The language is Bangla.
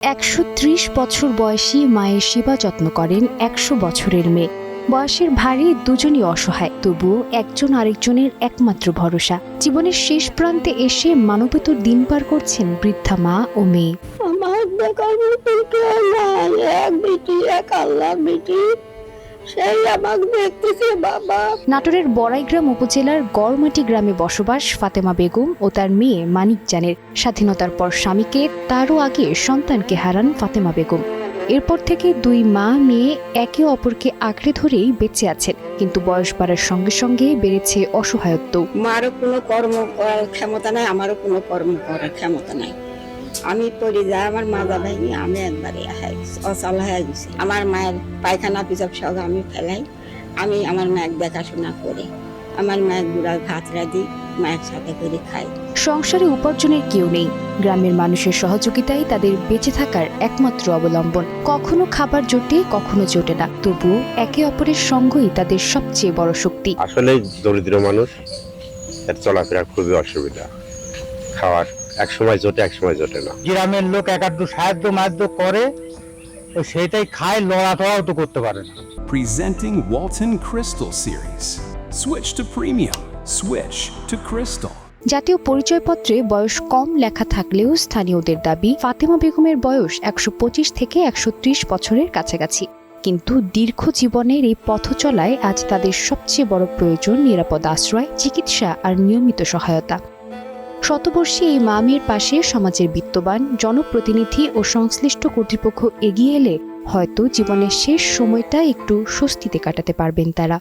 ১৩০ বছর বয়সী মায়ের সেবা যত্ন করেন ১০০ বছরের মেয়ে। বয়সের ভারে দুজনই অসহায়, তবুও একজন আরেকজনের একমাত্র ভরসা। জীবনের শেষ প্রান্তে এসে মানবেতর দিন পার করছেন বৃদ্ধা মা ও মেয়ে। আমার দেখার মতো কেউ নাই, এক বেটি, এক আল্লাহ বেটি, সেই আমাকে দেখতেছে বাবা। নাটোরের বড়াইগ্রাম উপজেলার গড়মাটি গ্রামে বসবাস ফাতেমা বেগম ও তার মেয়ে মানিক জানের। স্বাধীনতার পর স্বামীকে, তারও আগে সন্তানকে হারান ফাতেমা বেগম। এরপর থেকে দুই মা মেয়ে একে অপরকে আঁকড়ে ধরেই বেঁচে আছেন, কিন্তু বয়স বাড়ার সঙ্গে সঙ্গে বেড়েছে অসহায়ত্ব। মারও কোনো কর্ম করার ক্ষমতা নাই, আমারও কোনো কর্ম করার ক্ষমতা নাই। আমি পড়ে যাই, আমার মাজা ভাঙি, আমি একবারে অচল হয়ে গেছি। আমার মায়ের পায়খানা পিসাব সব আমি ফেলাই, আমি আমার মায়ের দেখাশোনা করি, আমার মায়ের গুড়ার ভাত রাঁধি, মায়ের সাথে করে খাই। সংসারে উপার্জনের কেউ নেই, গ্রামের মানুষের সহযোগিতাই তাদের বেঁচে থাকার একমাত্র অবলম্বন। কখনো খাবার জোটে, কখনো জোটে না, তবুও একে অপরের সঙ্গই তাদের সবচেয়ে বড় শক্তি। আসলে দরিদ্র মানুষ, এর চলাফেরার খুবই অসুবিধা। খাওয়ার এক সময় জোটে, এক সময় জোটে না। গ্রামের লোক একাড্ডু সাহায্য করে, সেটাই খায়, লড়াটড়াও তো করতে পারে না। Presenting Walton Crystal Series. Switch to premium. Switch to Crystal. জাতীয় পরিচয়পত্রে বয়স কম লেখা থাকলেও স্থানীয়দের দাবি ফাতেমা বেগমের বয়স ১২৫ থেকে ১৩০ বছরের কাছাকাছি। কিন্তু দীর্ঘ জীবনের এই পথ চলায় আজ তাদের সবচেয়ে বড় প্রয়োজন নিরাপদ আশ্রয়, চিকিৎসা আর নিয়মিত সহায়তা। শতবর্ষী এই মা মেয়ের পাশে সমাজের বিত্তবান জনপ্রতিনিধি ও সংশ্লিষ্ট কর্তৃপক্ষ এগিয়ে এলে হয়তো জীবনের শেষ সময়টা একটু স্বস্তিতে কাটাতে পারবেন তারা।